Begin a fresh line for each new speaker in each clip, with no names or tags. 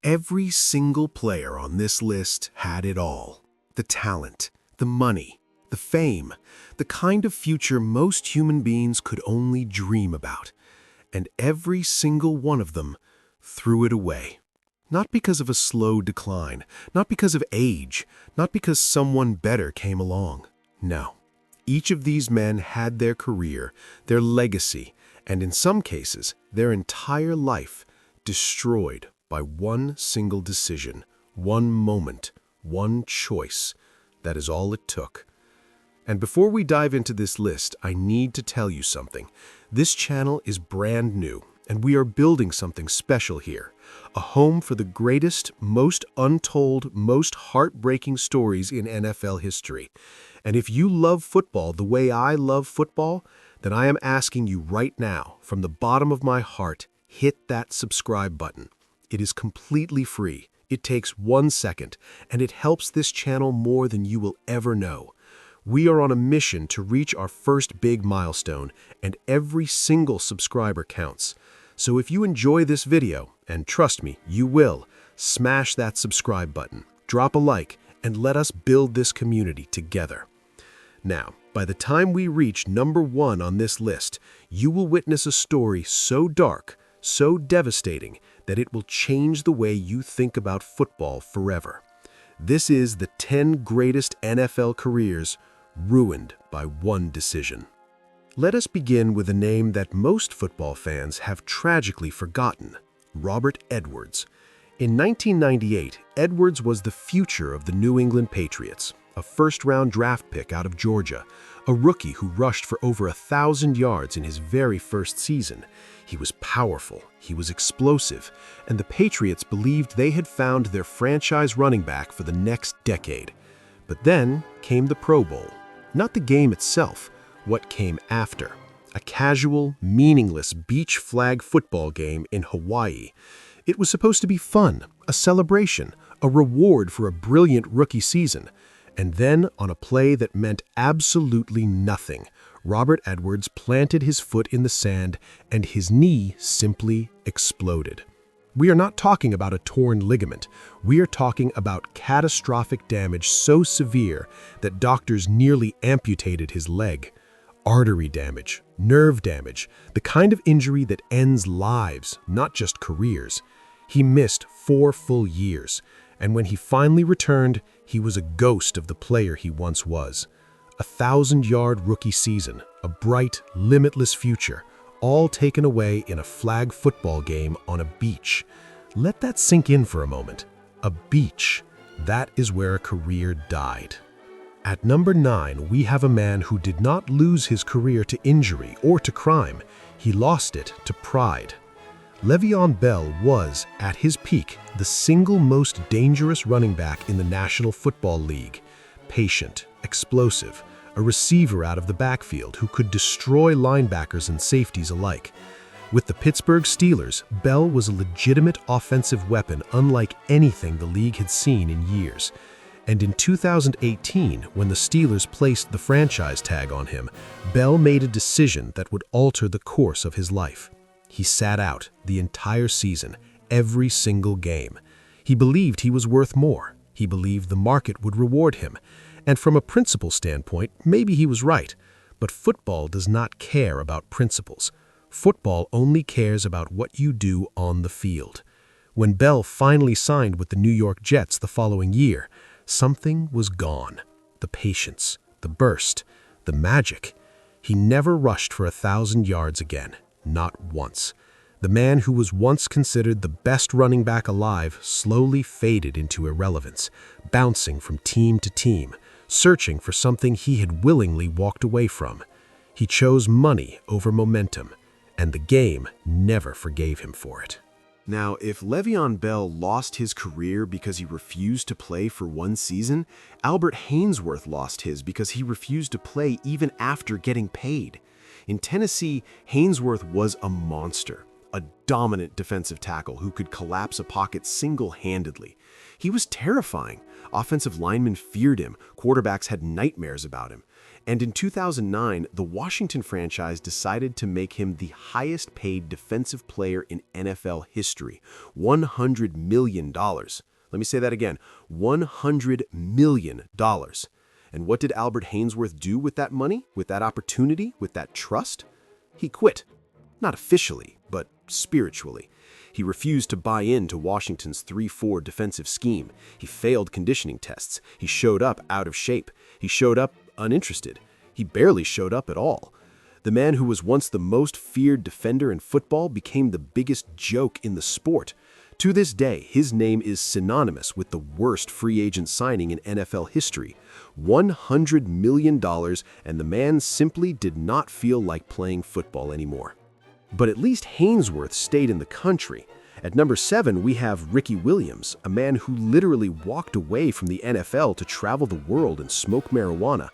Every single player on this list had it all. The talent, the money, the fame, the kind of future most human beings could only dream about. And every single one of them threw it away. Not because of a slow decline, not because of age, not because someone better came along. No. Each of these men had their career, their legacy, and in some cases, their entire life destroyed by one single decision, one moment, one choice. That is all it took. And before we dive into this list, I need to tell you something. This channel is brand new, and we are building something special here. A home for the greatest, most untold, most heartbreaking stories in NFL history. And if you love football the way I love football, then I am asking you right now, from the bottom of my heart, hit that subscribe button. It is completely free. It takes 1 second, and it helps this channel more than you will ever know. We are on a mission to reach our first big milestone, and every single subscriber counts. So if you enjoy this video, and trust me, you will, smash that subscribe button, drop a like, and let us build this community together. Now, by the time we reach number 1 on this list, you will witness a story so dark, so devastating, that it will change the way you think about football forever. This is the 10 greatest NFL careers ruined by one decision. Let us begin with a name that most football fans have tragically forgotten: Robert Edwards. In 1998, Edwards was the future of the New England Patriots, a first-round draft pick out of Georgia, a rookie who rushed for over 1,000 yards in his very first season. He was powerful, he was explosive, and the Patriots believed they had found their franchise running back for the next decade. But then came the Pro Bowl. Not the game itself, what came after. A casual, meaningless beach flag football game in Hawaii. It was supposed to be fun, a celebration, a reward for a brilliant rookie season. And then, on a play that meant absolutely nothing, Robert Edwards planted his foot in the sand and his knee simply exploded. We are not talking about a torn ligament. We are talking about catastrophic damage so severe that doctors nearly amputated his leg. Artery damage, nerve damage, the kind of injury that ends lives, not just careers. He missed 4 full years, and when he finally returned, he was a ghost of the player he once was. A 1,000-yard rookie season, a bright, limitless future, all taken away in a flag football game on a beach. Let that sink in for a moment. A beach. That is where a career died. At number 9, we have a man who did not lose his career to injury or to crime. He lost it to pride. Le'Veon Bell was, at his peak, the single most dangerous running back in the National Football League. Patient, explosive, a receiver out of the backfield who could destroy linebackers and safeties alike. With the Pittsburgh Steelers, Bell was a legitimate offensive weapon unlike anything the league had seen in years. And in 2018, when the Steelers placed the franchise tag on him, Bell made a decision that would alter the course of his life. He sat out the entire season, every single game. He believed he was worth more. He believed the market would reward him. And from a principle standpoint, maybe he was right. But football does not care about principles. Football only cares about what you do on the field. When Bell finally signed with the New York Jets the following year, something was gone. The patience, the burst, the magic. He never rushed for 1,000 yards again. Not once. The man who was once considered the best running back alive slowly faded into irrelevance, bouncing from team to team, searching for something he had willingly walked away from. He chose money over momentum, and the game never forgave him for it. Now, if Le'Veon Bell lost his career because he refused to play for one season, Albert Haynesworth lost his because he refused to play even after getting paid. In Tennessee, Haynesworth was a monster, a dominant defensive tackle who could collapse a pocket single-handedly. He was terrifying. Offensive linemen feared him, quarterbacks had nightmares about him. And in 2009, the Washington franchise decided to make him the highest-paid defensive player in NFL history, $100 million. Let me say that again, $100 million. And what did Albert Haynesworth do with that money, with that opportunity, with that trust? He quit. Not officially, but spiritually. He refused to buy into Washington's 3-4 defensive scheme. He failed conditioning tests. He showed up out of shape. He showed up uninterested. He barely showed up at all. The man who was once the most feared defender in football became the biggest joke in the sport. To this day, his name is synonymous with the worst free agent signing in NFL history. $100 million, and the man simply did not feel like playing football anymore. But at least Haynesworth stayed in the country. At number 7, we have Ricky Williams, a man who literally walked away from the NFL to travel the world and smoke marijuana.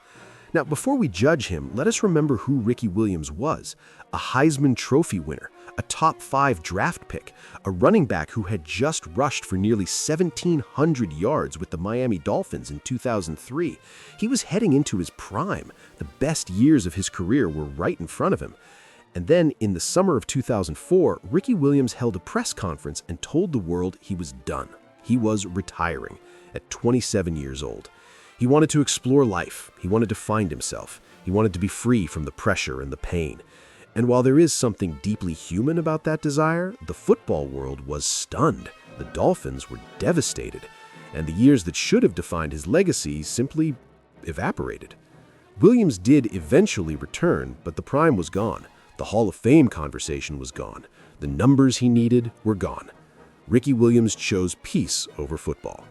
Now, before we judge him, let us remember who Ricky Williams was: a Heisman Trophy winner, a top 5 draft pick, a running back who had just rushed for nearly 1,700 yards with the Miami Dolphins in 2003. He was heading into his prime. The best years of his career were right in front of him. And then, in the summer of 2004, Ricky Williams held a press conference and told the world he was done. He was retiring at 27 years old. He wanted to explore life. He wanted to find himself. He wanted to be free from the pressure and the pain. And while there is something deeply human about that desire, the football world was stunned. The Dolphins were devastated. And the years that should have defined his legacy simply evaporated. Williams did eventually return, but the prime was gone. The Hall of Fame conversation was gone. The numbers he needed were gone. Ricky Williams chose peace over football.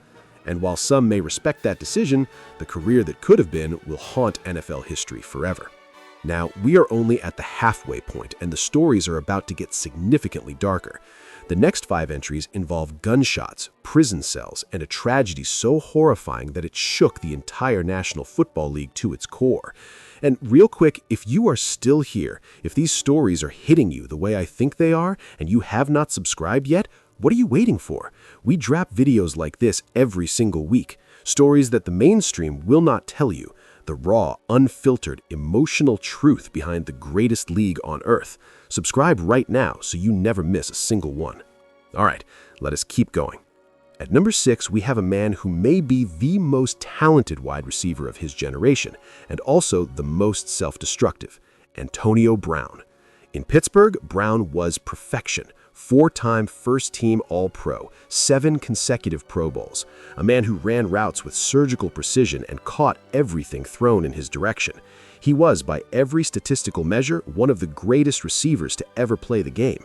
And while some may respect that decision, the career that could have been will haunt NFL history forever. Now, we are only at the halfway point, and the stories are about to get significantly darker. The next 5 entries involve gunshots, prison cells, and a tragedy so horrifying that it shook the entire National Football League to its core. And real quick, if you are still here, if these stories are hitting you the way I think they are, and you have not subscribed yet, what are you waiting for? We drop videos like this every single week. Stories that the mainstream will not tell you. The raw, unfiltered, emotional truth behind the greatest league on earth. Subscribe right now so you never miss a single one. All right, let us keep going. At number 6, we have a man who may be the most talented wide receiver of his generation, and also the most self-destructive: Antonio Brown. In Pittsburgh, Brown was perfection. 4-time first-team All-Pro, 7 consecutive Pro Bowls, a man who ran routes with surgical precision and caught everything thrown in his direction. He was, by every statistical measure, one of the greatest receivers to ever play the game.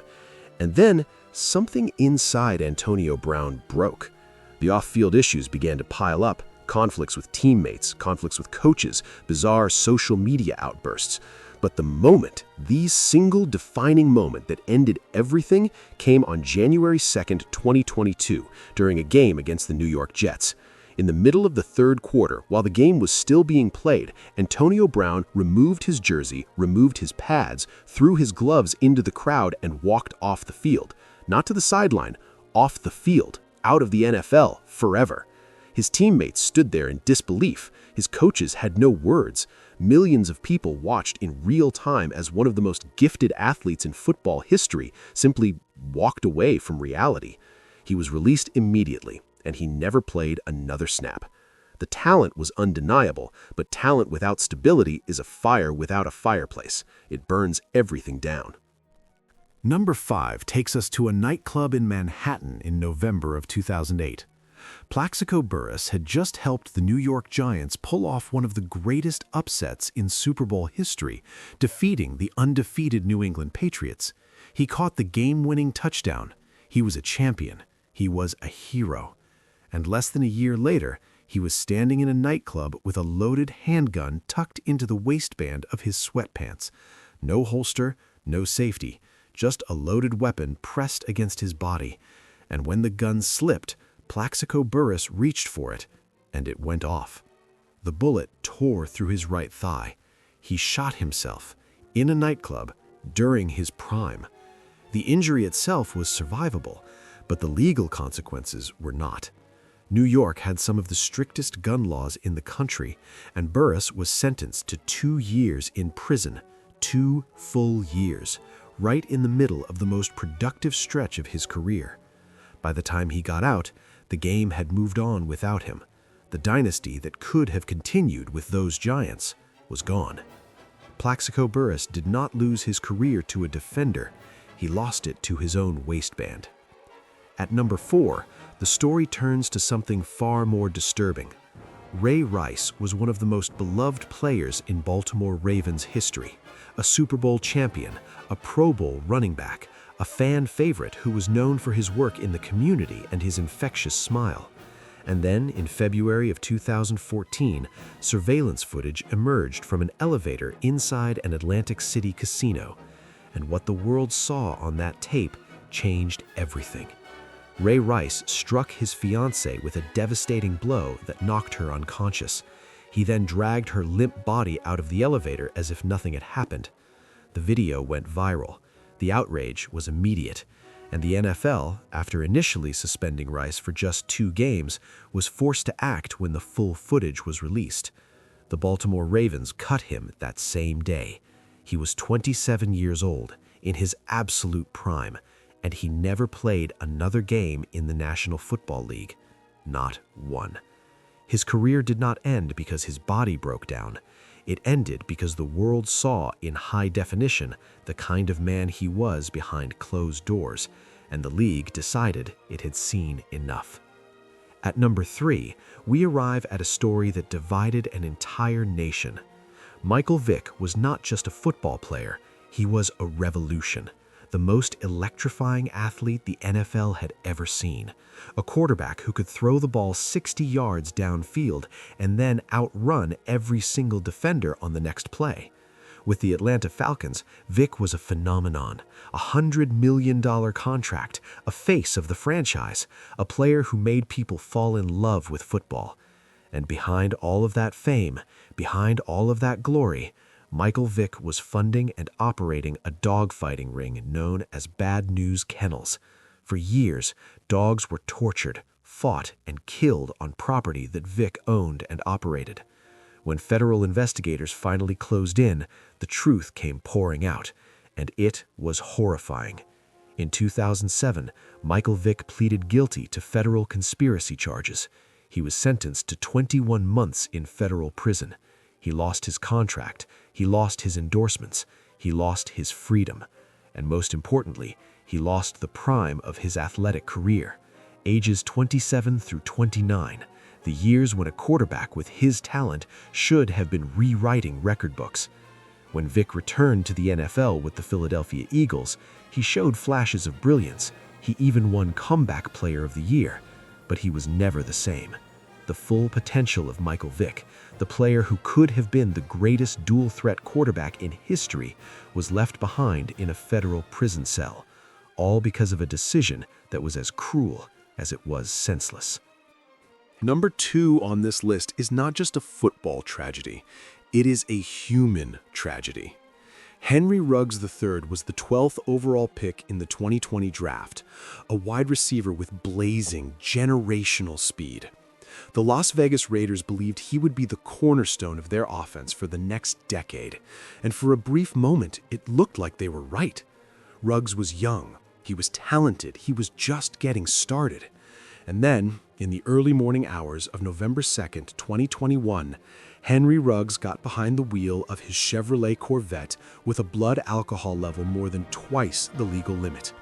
And then, something inside Antonio Brown broke. The off-field issues began to pile up: conflicts with teammates, conflicts with coaches, bizarre social media outbursts. But the single defining moment that ended everything came on January 2nd, 2022, during a game against the New York Jets. In the middle of the third quarter, while the game was still being played, Antonio Brown removed his jersey, removed his pads, threw his gloves into the crowd, and walked off the field. Not to the sideline, off the field, out of the NFL, forever. His teammates stood there in disbelief. His coaches had no words. Millions of people watched in real time as one of the most gifted athletes in football history simply walked away from reality. He was released immediately, and he never played another snap. The talent was undeniable, but talent without stability is a fire without a fireplace. It burns everything down. Number 5 takes us to a nightclub in Manhattan in November of 2008. Plaxico Burress had just helped the New York Giants pull off one of the greatest upsets in Super Bowl history, defeating the undefeated New England Patriots. He caught the game-winning touchdown. He was a champion. He was a hero. And less than a year later, he was standing in a nightclub with a loaded handgun tucked into the waistband of his sweatpants. No holster, no safety, just a loaded weapon pressed against his body. And when the gun slipped, Plaxico Burress reached for it, and it went off. The bullet tore through his right thigh. He shot himself in a nightclub during his prime. The injury itself was survivable, but the legal consequences were not. New York had some of the strictest gun laws in the country, and Burress was sentenced to 2 years in prison, 2 full years, right in the middle of the most productive stretch of his career. By the time he got out, the game had moved on without him. The dynasty that could have continued with those giants was gone. Plaxico Burress did not lose his career to a defender. He lost it to his own waistband. At number 4, the story turns to something far more disturbing. Ray Rice was one of the most beloved players in Baltimore Ravens history, a Super Bowl champion, a Pro Bowl running back, a fan favorite who was known for his work in the community and his infectious smile. And then, in February of 2014, surveillance footage emerged from an elevator inside an Atlantic City casino. And what the world saw on that tape changed everything. Ray Rice struck his fiancée with a devastating blow that knocked her unconscious. He then dragged her limp body out of the elevator as if nothing had happened. The video went viral. The outrage was immediate, and the NFL, after initially suspending Rice for just 2 games, was forced to act when the full footage was released. The Baltimore Ravens cut him that same day. He was 27 years old, in his absolute prime, and he never played another game in the National Football League. Not one. His career did not end because his body broke down. It ended because the world saw in high definition the kind of man he was behind closed doors, and the league decided it had seen enough. At number 3, we arrive at a story that divided an entire nation. Michael Vick was not just a football player, he was a revolution. The most electrifying athlete the NFL had ever seen. A quarterback who could throw the ball 60 yards downfield and then outrun every single defender on the next play. With the Atlanta Falcons, Vick was a phenomenon, a $100 million contract, a face of the franchise, a player who made people fall in love with football. And behind all of that fame, behind all of that glory, Michael Vick was funding and operating a dogfighting ring known as Bad News Kennels. For years, dogs were tortured, fought, and killed on property that Vick owned and operated. When federal investigators finally closed in, the truth came pouring out, and it was horrifying. In 2007, Michael Vick pleaded guilty to federal conspiracy charges. He was sentenced to 21 months in federal prison. He lost his contract, he lost his endorsements, he lost his freedom, and most importantly, he lost the prime of his athletic career, ages 27 through 29, the years when a quarterback with his talent should have been rewriting record books. When Vick returned to the NFL with the Philadelphia Eagles, he showed flashes of brilliance. He even won Comeback Player of the Year, but he was never the same. The full potential of Michael Vick, the player who could have been the greatest dual-threat quarterback in history, was left behind in a federal prison cell, all because of a decision that was as cruel as it was senseless.
Number 2 on this list is not just a football tragedy, it is a human tragedy. Henry Ruggs III was the 12th overall pick in the 2020 draft, a wide receiver with blazing, generational speed. The Las Vegas Raiders believed he would be the cornerstone of their offense for the next decade, and for a brief moment, it looked like they were right. Ruggs was young, he was talented, he was just getting started. And then, in the early morning hours of November 2nd, 2021, Henry Ruggs got behind the wheel of his Chevrolet Corvette with a blood alcohol level more than twice the legal limit.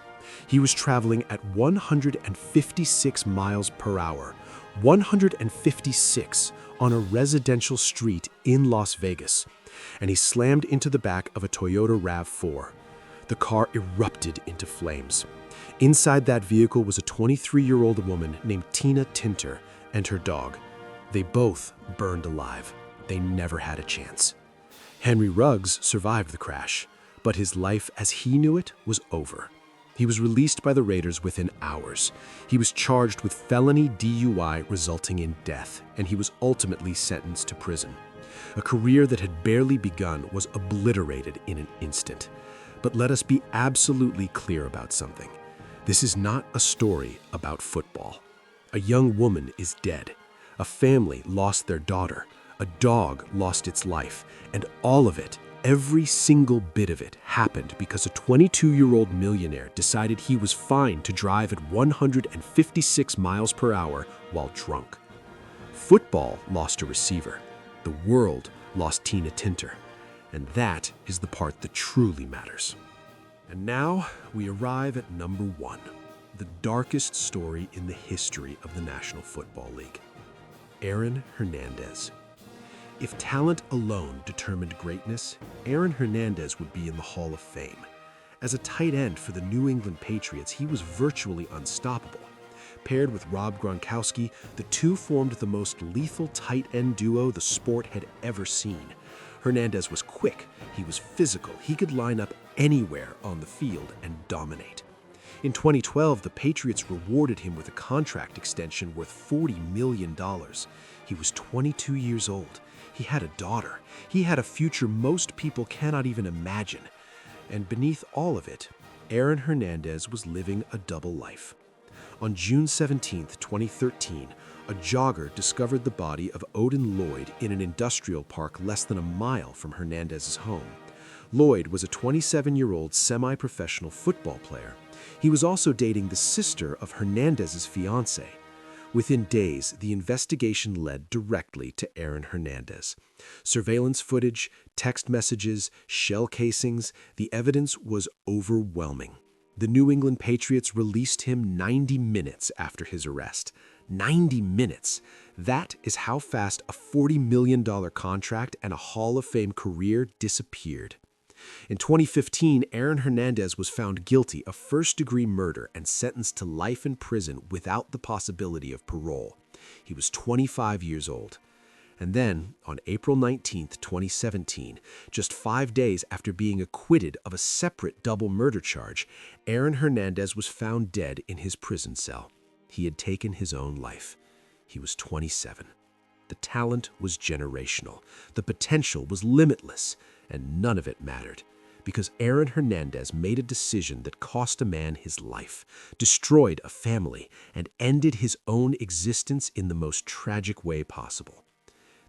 He was traveling at 156 miles per hour, 156 on a residential street in Las Vegas, and he slammed into the back of a Toyota RAV4. The car erupted into flames. Inside that vehicle was a 23-year-old woman named Tina Tinter and her dog. They both burned alive. They never had a chance. Henry Ruggs survived the crash, but his life as he knew it was over. He was released by the Raiders within hours. He was charged with felony DUI resulting in death, and he was ultimately sentenced to prison. A career that had barely begun was obliterated in an instant. But let us be absolutely clear about something. This is not a story about football. A young woman is dead. A family lost their daughter. A dog lost its life. And all of it, every single bit of it, happened because a 22-year-old millionaire decided he was fine to drive at 156 miles per hour while drunk. Football lost a receiver. The world lost Tina Tinter. And that is the part that truly matters. And now we arrive at number 1, the darkest story in the history of the National Football League. Aaron Hernandez. If talent alone determined greatness, Aaron Hernandez would be in the Hall of Fame. As a tight end for the New England Patriots, he was virtually unstoppable. Paired with Rob Gronkowski, the two formed the most lethal tight end duo the sport had ever seen. Hernandez was quick, he was physical, he could line up anywhere on the field and dominate. In 2012, the Patriots rewarded him with a contract extension worth $40 million. He was 22 years old. He had a daughter. He had a future most people cannot even imagine. And beneath all of it, Aaron Hernandez was living a double life. On June 17, 2013, a jogger discovered the body of Odin Lloyd in an industrial park less than a mile from Hernandez's home. Lloyd was a 27-year-old semi-professional football player. He was also dating the sister of Hernandez's fiancée. Within days, the investigation led directly to Aaron Hernandez. Surveillance footage, text messages, shell casings, the evidence was overwhelming. The New England Patriots released him 90 minutes after his arrest. 90 minutes. That is how fast a $40 million contract and a Hall of Fame career disappeared. In 2015, Aaron Hernandez was found guilty of first-degree murder and sentenced to life in prison without the possibility of parole. He was 25 years old. And then, on April 19, 2017, just 5 days after being acquitted of a separate double murder charge, Aaron Hernandez was found dead in his prison cell. He had taken his own life. He was 27. The talent was generational. The potential was limitless, and none of it mattered. Because Aaron Hernandez made a decision that cost a man his life, destroyed a family, and ended his own existence in the most tragic way possible.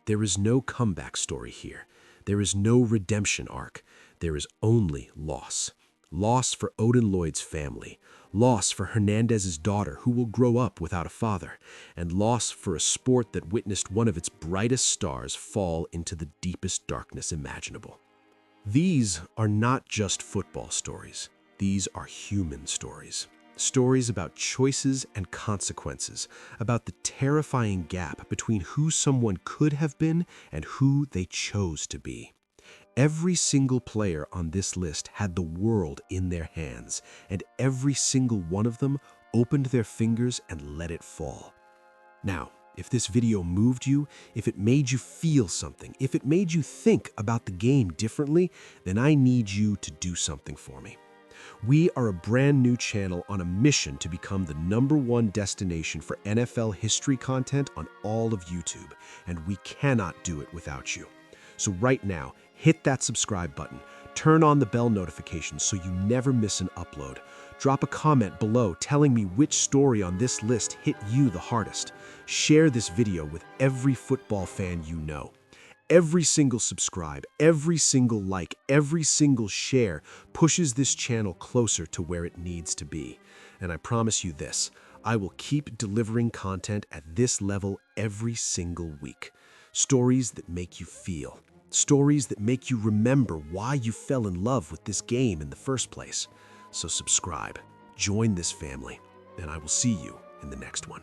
There is no comeback story here. There is no redemption arc. There is only loss. Loss for Odin Lloyd's family, loss for Hernandez's daughter who will grow up without a father, and loss for a sport that witnessed one of its brightest stars fall into the deepest darkness imaginable. These are not just football stories. These are human stories. Stories about choices and consequences, about the terrifying gap between who someone could have been and who they chose to be. Every single player on this list had the world in their hands, and every single one of them opened their fingers and let it fall. Now, if this video moved you, if it made you feel something, if it made you think about the game differently, then I need you to do something for me. We are a brand new channel on a mission to become the #1 destination for NFL history content on all of YouTube, and we cannot do it without you. So right now, hit that subscribe button, turn on the bell notifications so you never miss an upload. Drop a comment below telling me which story on this list hit you the hardest. Share this video with every football fan you know. Every single subscribe, every single like, every single share pushes this channel closer to where it needs to be. And I promise you this, I will keep delivering content at this level every single week. Stories that make you feel. Stories that make you remember why you fell in love with this game in the first place. So subscribe, join this family, and I will see you in the next one.